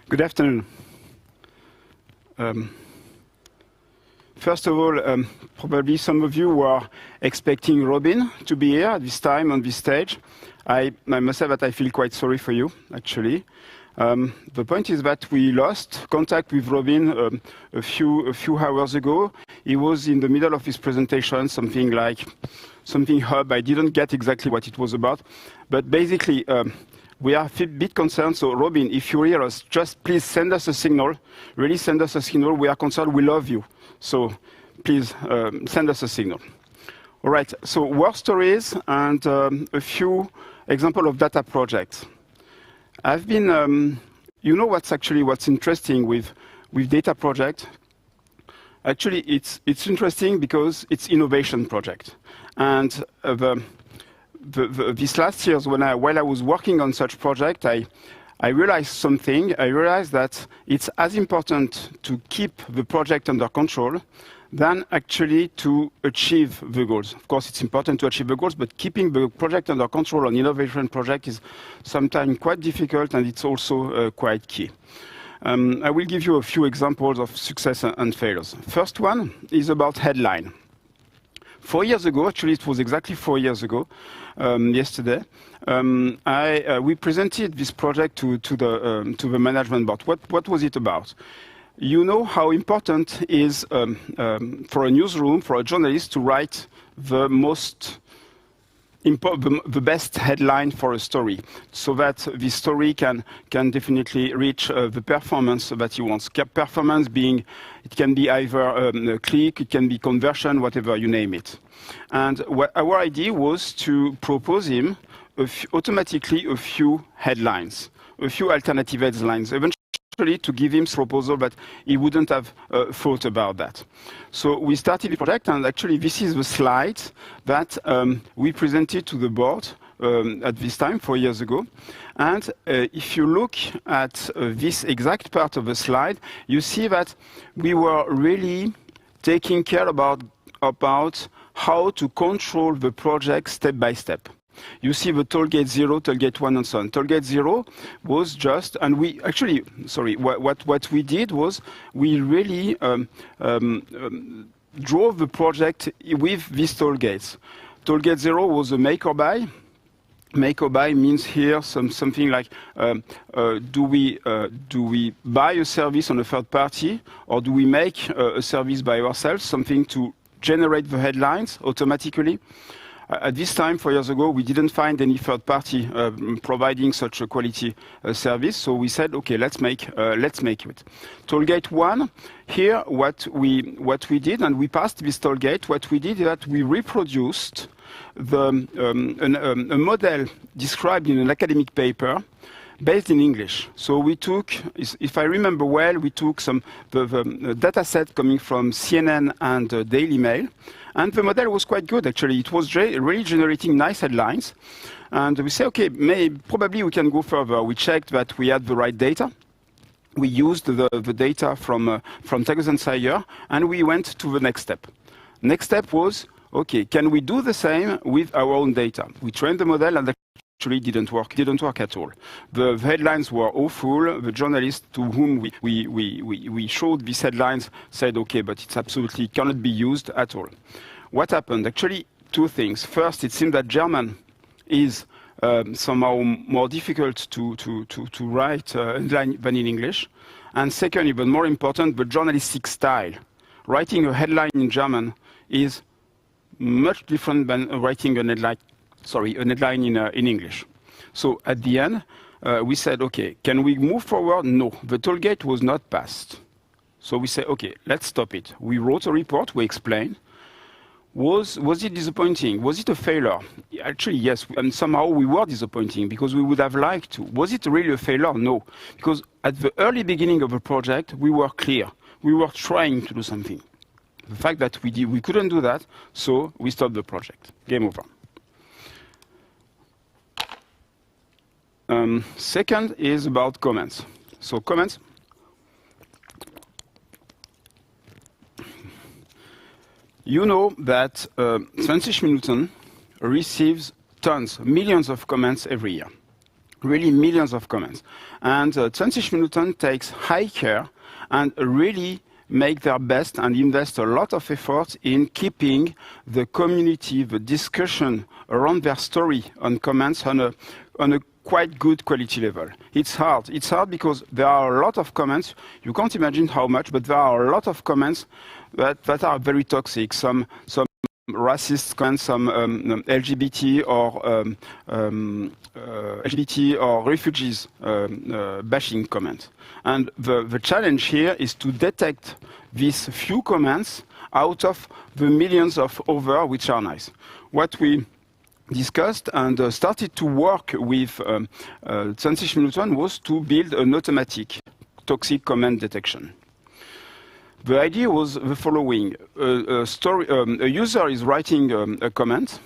Good afternoon. First of all, probably some of you were expecting Robin to be here at this time on this stage. I must say that I feel quite sorry for you, actually. The point is that we lost contact with Robin a few hours ago. He was in the middle of his presentation, something hub. I didn't get exactly what it was about, but basically, we are a bit concerned. So, Robin, if you hear us, just please send us a signal. Really send us a signal. We are concerned. We love you. So, please send us a signal. All right. So, work stories and a few examples of data projects. I've been, you know, what's interesting with data project. Actually, it's interesting because it's innovation project, and these last years, while I was working on such project, I realized something. I realized that it's as important to keep the project under control than actually to achieve the goals. Of course, it's important to achieve the goals, but keeping the project under control on innovation project is sometimes quite difficult, and it's also quite key. I will give you a few examples of success and failures. First one is about headline. 4 years ago, actually it was exactly 4 years ago, yesterday, we presented this project to the management board. What was it about? You know how important it is for a newsroom, for a journalist, to write the best headline for a story, so that the story can definitely reach the performance that he wants. Performance being, it can be either a click, it can be conversion, whatever you name it. And our idea was to propose him automatically a few headlines, a few alternative headlines, eventually to give him a proposal that he wouldn't have thought about that. So we started the project, and actually this is the slide that we presented to the board at this time, 4 years ago. And if you look at this exact part of the slide, you see that we were really taking care about how to control the project step by step. You see the tollgate 0, tollgate 1, and so on. Tollgate 0 was just, and we actually, sorry, what we did was we really drove the project with these tollgates. Tollgate 0 was a make or buy. Make or buy means here something like, do we buy a service on a third party, or do we make a service by ourselves, something to generate the headlines automatically? At this time, 4 years ago, we didn't find any third party providing such a quality service, so we said, okay, let's make it. Tollgate 1, here what we did, and we passed this tollgate. What we did is that we reproduced a model described in an academic paper based in English. So we took, if I remember well, we took the data set coming from CNN and Daily Mail, and the model was quite good, actually. It was really generating nice headlines. And we say, okay, probably we can go further. We checked that we had the right data. We used the data from Tagus & Sayer, and we went to the next step. Next step was, okay, can we do the same with our own data? We trained the model, and actually didn't work at all. The headlines were awful. The journalists to whom we showed these headlines said, okay, but it absolutely cannot be used at all. What happened? Actually, two things. First, it seemed that German is somehow more difficult to write than in English. And second, even more important, the journalistic style. Writing a headline in German is much different than writing a headline in English. So at the end, we said, okay, can we move forward? No, the tollgate was not passed. So we said, okay, let's stop it. We wrote a report, we explained. Was it disappointing? Was it a failure? Actually, yes, and somehow we were disappointing because we would have liked to. Was it really a failure? No, because at the early beginning of the project, we were clear. We were trying to do something. The fact that we couldn't do that, so we stopped the project. Game over. Second is about comments. So comments. You know that 20 Minuten receives millions of comments every year. really millions of comments. And 20 Minuten takes high care and really make their best and invest a lot of effort in keeping the community, the discussion around their story on comments on a quite good quality level. It's hard. It's hard because there are a lot of comments. You can't imagine how much, but there are a lot of comments that are very toxic. Some racist comments, some LGBT or refugees bashing comments. And the challenge here is to detect these few comments out of the millions of other which are nice. What we discussed and started to work with 20 Minuten was to build an automatic toxic comment detection. The idea was the following. A user is writing a comment,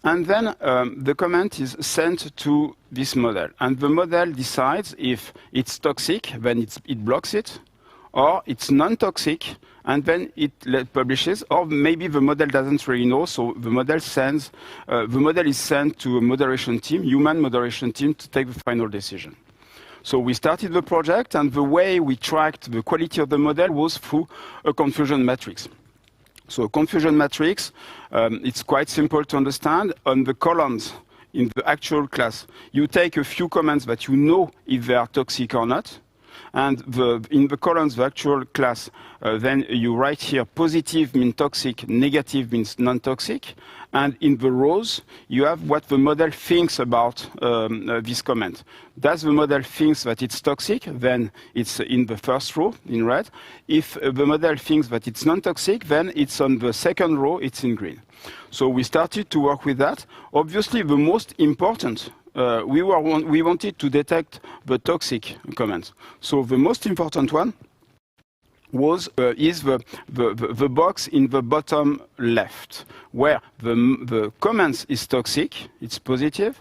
and then the comment is sent to this model. And the model decides if it's toxic, then it blocks it, or it's non-toxic, and then it publishes, or maybe the model doesn't really know, so the model is sent to a moderation team, human moderation team, to take the final decision. So we started the project, and the way we tracked the quality of the model was through a confusion matrix. So a confusion matrix, it's quite simple to understand. On the columns in the actual class, you take a few comments that you know if they are toxic or not. And in the columns, the actual class, then you write here positive means toxic, negative means non-toxic. And in the rows, you have what the model thinks about this comment. Does the model think that it's toxic? Then it's in the first row in red. If the model thinks that it's non-toxic, then it's on the second row, it's in green. So we started to work with that. Obviously, the most important we wanted to detect the toxic comments. So the most important one is the box in the bottom left, where the comments is toxic, it's positive,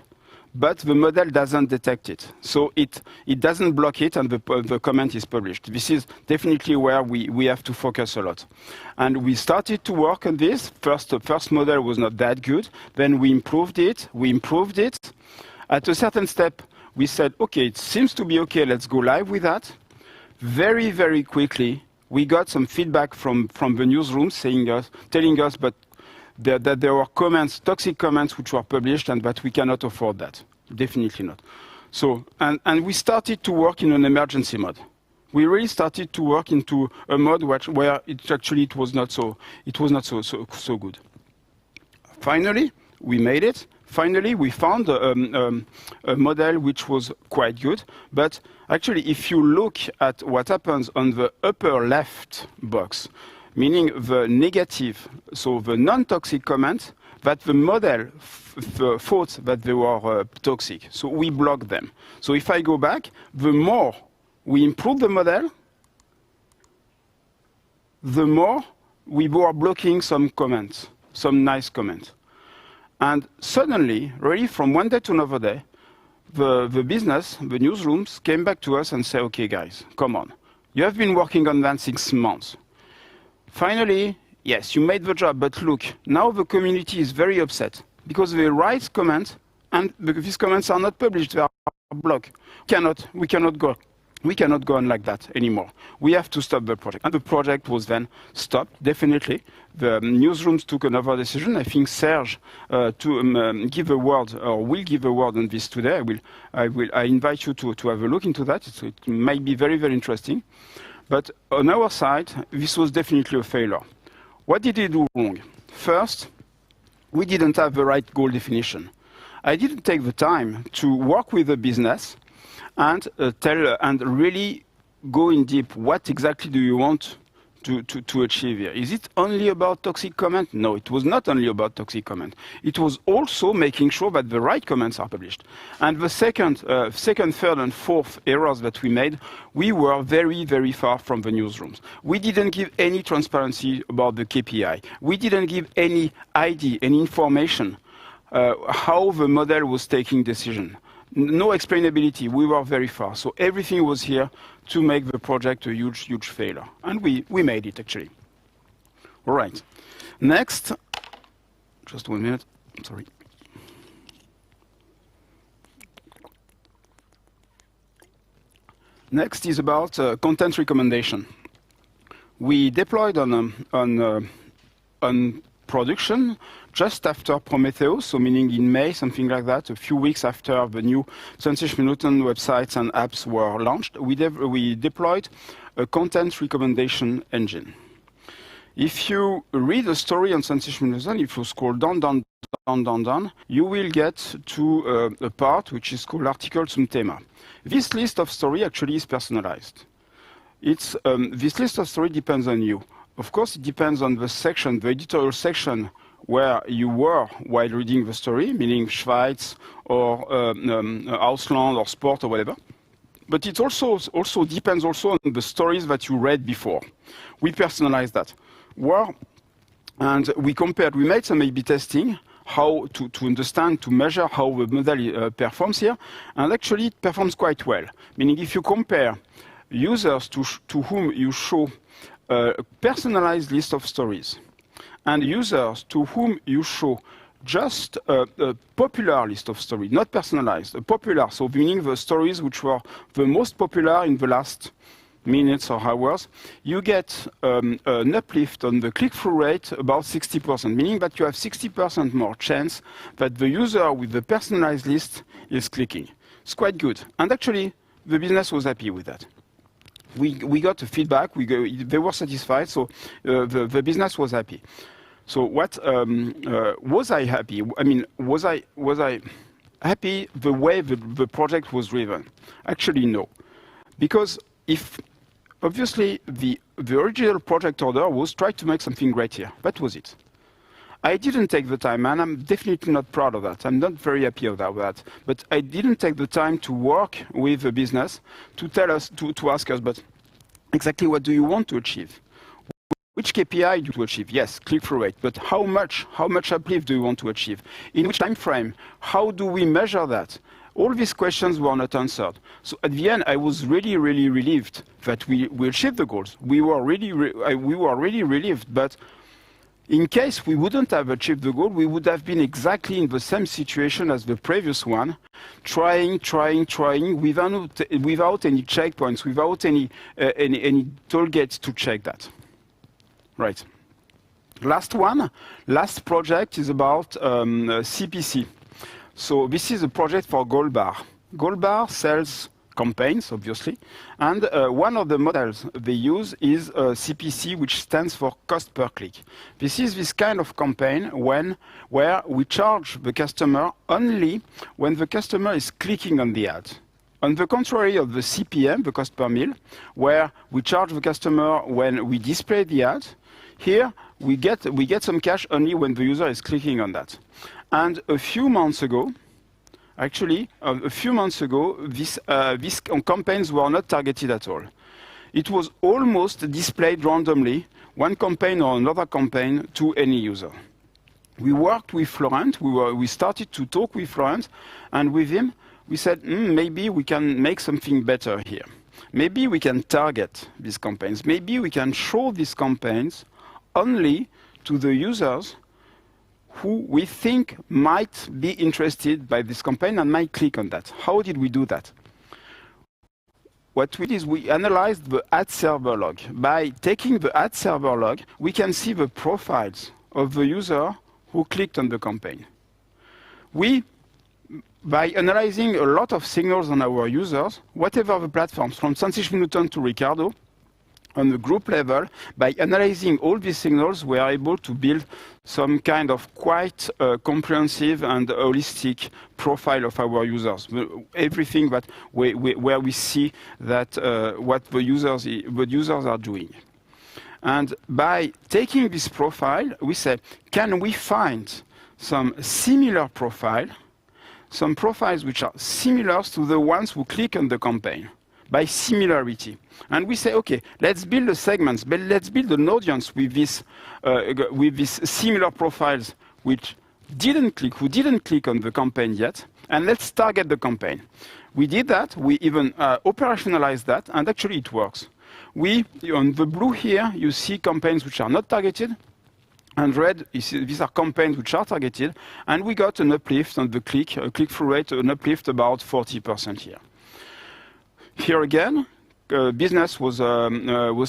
but the model doesn't detect it. So it doesn't block it, and the comment is published. This is definitely where we have to focus a lot. And we started to work on this. The first model was not that good. Then we improved it. At a certain step, we said, OK, it seems to be OK, let's go live with that. Very, very quickly, we got some feedback from the newsroom telling us that there were comments, toxic comments, which were published, and that we cannot afford that. Definitely not. So, and we started to work in an emergency mode. We really started to work into a mode where it was not so good. Finally, we made it. Finally, we found a model which was quite good. But actually, if you look at what happens on the upper left box, meaning the negative, so the non-toxic comment, that the model thought that they were toxic. So we block them. So if I go back, the more we improve the model, the more we were blocking some comments, some nice comments. And suddenly, really from one day to another day, the business, the newsrooms came back to us and said, OK, guys, come on. You have been working on that 6 months. Finally, yes, you made the job, but look, now the community is very upset because they write comments, and these comments are not published, they are blocked. We cannot go on like that anymore. We have to stop the project. And the project was then stopped, definitely. The newsrooms took another decision. I think Serge to give a word, or will give a word on this today. I invite you to have a look into that. It might be very, very interesting. But on our side, this was definitely a failure. What did we do wrong? First, we didn't have the right goal definition. I didn't take the time to work with the business and really go in deep. What exactly do you want to achieve here? Is it only about toxic comment? No, it was not only about toxic comment. It was also making sure that the right comments are published. And the second, third, and fourth errors that we made, we were very, very far from the newsrooms. We didn't give any transparency about the KPI. We didn't give any ID, any information, how the model was taking decision. No explainability. We were very far. So everything was here to make the project a huge, huge failure. And we made it, actually. All right. Next. Just 1 minute. Sorry. Next is about content recommendation. We deployed on production just after Prometheus, so meaning in May, something like that, a few weeks after the new 20 Minuten websites and apps were launched. We deployed a content recommendation engine. If you read a story on 20 Minuten, if you scroll down, you will get to a part which is called Artikel zum Thema. This list of story actually is personalized. This list of story depends on you. Of course, it depends on the section, the editorial section where you were while reading the story, meaning Schweiz or Ausland or Sport or whatever. But it also depends also on the stories that you read before. We personalize that. And we made some A/B testing, how to understand, to measure how the model performs here, and actually it performs quite well. Meaning if you compare users to whom you show a personalized list of stories and users to whom you show just a popular list of stories, not personalized, a popular, so meaning the stories which were the most popular in the last minutes or hours, you get an uplift on the click-through rate about 60%, meaning that you have 60% more chance that the user with the personalized list is clicking. It's quite good. And actually, the business was happy with that. We got a feedback, they were satisfied, so the business was happy. So what, was I happy? I mean, was I happy the way the project was driven? Actually, no. Because obviously, the original project order was try to make something great here. That was it. I didn't take the time, and I'm definitely not proud of that. I'm not very happy about that. But I didn't take the time to work with the business to tell us, to ask us, but exactly what do you want to achieve? Which KPI do you want to achieve? Yes, click-through rate. But how much uplift do you want to achieve? In which time frame? How do we measure that? All these questions were not answered. So at the end, I was really, really relieved that we achieved the goals. We were really relieved. But in case we wouldn't have achieved the goal, we would have been exactly in the same situation as the previous one, trying without any checkpoints, without any toll gates to check that. Right. Last project is about CPC. So this is a project for Goldbar. Goldbar sells campaigns, obviously, and one of the models they use is CPC, which stands for cost per click. This is this kind of campaign where we charge the customer only when the customer is clicking on the ad. On the contrary of the CPM, the cost per mille, where we charge the customer when we display the ad, here we get some cash only when the user is clicking on that. And a few months ago, these campaigns were not targeted at all. It was almost displayed randomly, one campaign or another campaign, to any user. We worked with Florent, we started to talk with Florent, and with him, we said, maybe we can make something better here. Maybe we can target these campaigns. Maybe we can show these campaigns only to the users who we think might be interested by this campaign and might click on that. How did we do that? What we did is we analyzed the ad server log. By taking the ad server log, we can see the profiles of the user who clicked on the campaign. By analyzing a lot of signals on our users, whatever the platforms, from 20 Minuten to Ricardo, on the group level, by analyzing all these signals, we are able to build some kind of quite comprehensive and holistic profile of our users. Everything that where we see that what the users are doing. And by taking this profile, we say, can we find some similar profile, some profiles which are similar to the ones who click on the campaign? By similarity. And we say, okay, let's build the segments, but let's build an audience with these similar profiles who didn't click on the campaign yet, and let's target the campaign. We did that, we even operationalized that, and actually it works. On the blue here, you see campaigns which are not targeted, and red, these are campaigns which are targeted, and we got an uplift on the click-through rate, an uplift about 40% here. Here again, business was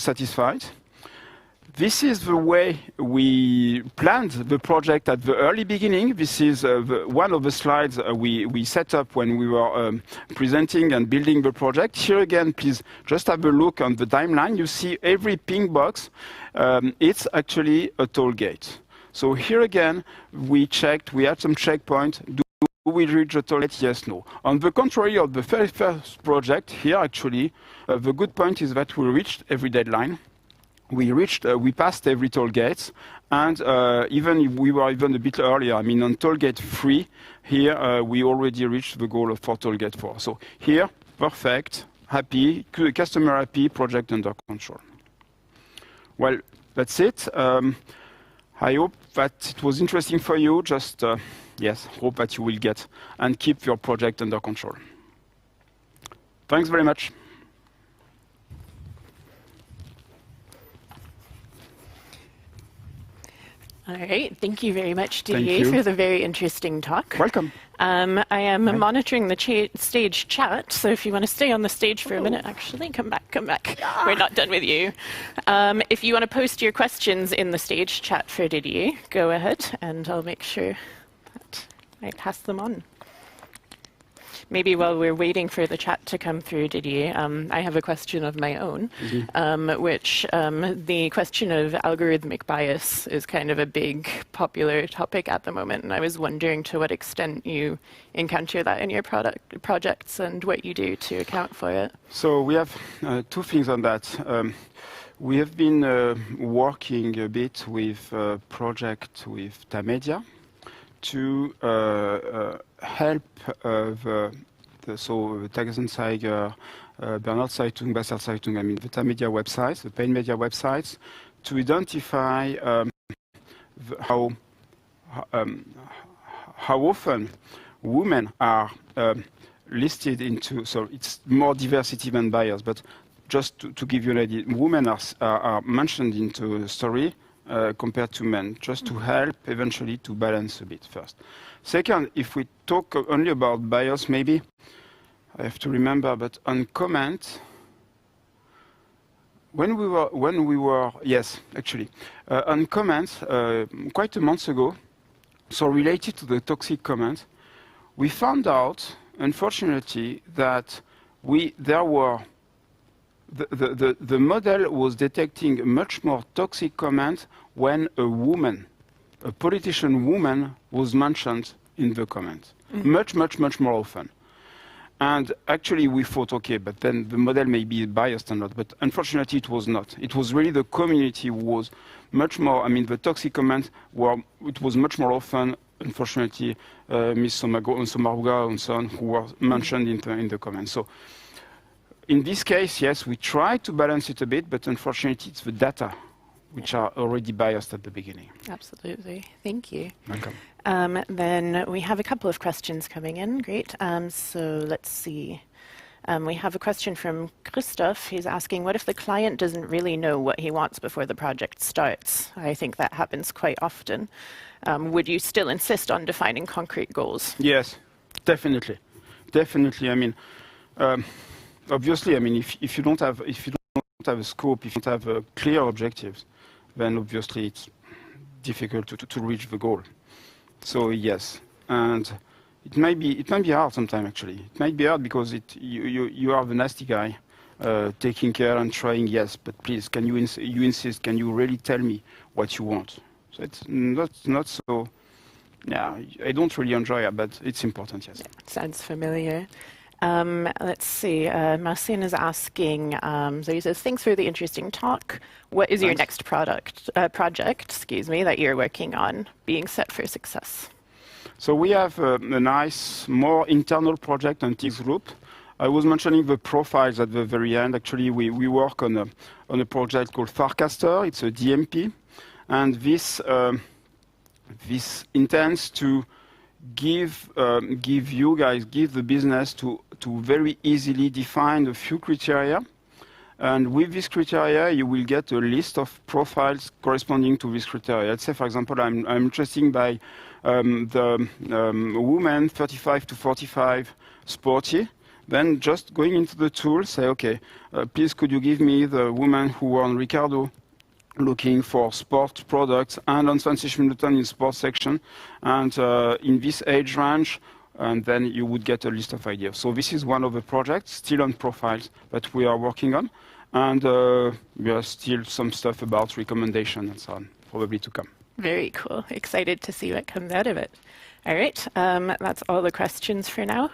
satisfied. This is the way we planned the project at the early beginning. This is one of the slides we set up when we were presenting and building the project. Here again, please just have a look on the timeline. You see every pink box, it's actually a toll gate. So here again, we checked, we had some checkpoint. Do we reach the toll gate? Yes, no. On the contrary of the very first project, here actually, the good point is that we reached every deadline. We passed every toll gates, and even if we were even a bit earlier. I mean, on toll gate 3, here we already reached the goal for toll gate 4. So here, perfect, happy, customer happy, project under control. Well, that's it. I hope that it was interesting for you. Just, yes, hope that you will get and keep your project under control. Thanks very much. All right, thank you very much, Didier, for the very interesting talk. Welcome. I am monitoring the stage chat, so if you want to stay on the stage for a minute, actually, come back. Yeah. We're not done with you. If you want to post your questions in the stage chat for Didier, go ahead, and I'll make sure that I pass them on. Maybe while we're waiting for the chat to come through, Didier, I have a question of my own, which the question of algorithmic bias is kind of a big, popular topic at the moment, and I was wondering to what extent you encounter that in your projects and what you do to account for it. So we have two things on that. We have been working a bit with a project with Tamedia to help so Tagesanzeiger, Bernard Zeitung, Basel Zeitung, I mean the Tamedia websites, the paid media websites, to identify how often women are listed into, so it's more diversity than bias, but just to give you an idea, women are mentioned into the story compared to men, just to help eventually to balance a bit first. Second, if we talk only about bias, maybe I have to remember, but on comment, when we were yes, actually, on comments quite a month ago, so related to the toxic comments, we found out, unfortunately, that the model was detecting much more toxic comments when a woman, a politician woman, was mentioned in the comments. Much more often. And actually we thought, okay, but then the model may be biased or not, but unfortunately it was not. It was really the community who was much more, I mean, the toxic comments it was much more often, unfortunately, Ms. Somaruga and so on, who were mentioned in the comments. So in this case, yes, we try to balance it a bit, but unfortunately it's the data which are already biased at the beginning. Absolutely. Thank you. Welcome. Then we have a couple of questions coming in. Great. So let's see. We have a question from Christoph. He's asking, what if the client doesn't really know what he wants before the project starts? I think that happens quite often. Would you still insist on defining concrete goals? Yes, definitely. Definitely. I mean, obviously, I mean, if you don't have a scope, if you don't have clear objectives, then obviously it's difficult to reach the goal. So yes, and it might be hard sometimes actually. It might be hard because you are the nasty guy, taking care and trying. Yes, but please, can you insist? Can you really tell me what you want? So it's not so. Yeah, I don't really enjoy it, but it's important. Yes. Yeah, sounds familiar. Let's see. Marcin is asking. So he says, "Thanks for the interesting talk. What is your next project? Excuse me, that you're working on being set for success?" So we have a nice, more internal project on TX Group. I was mentioning the profiles at the very end. Actually, we work on a project called Farcaster. It's a DMP, and this intends to give the business to very easily define a few criteria, and with this criteria you will get a list of profiles corresponding to this criteria. Let's say, for example, I'm interested by the woman 35 to 45, sporty, then just going into the tool, say, okay, please could you give me the woman who were on Ricardo looking for sport products and on 20 Minuten in sports section, and in this age range, and then you would get a list of ideas. So this is one of the projects still on profiles that we are working on, and we are still some stuff about recommendation and so on, probably to come. Very cool. Excited to see what comes out of it. All right, that's all the questions for now.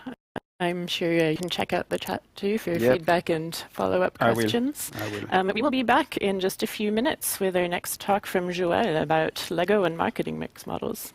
I'm sure you can check out the chat too for feedback and follow-up questions. I will. We will be back in just a few minutes with our next talk from Joël about Lego and marketing mix models.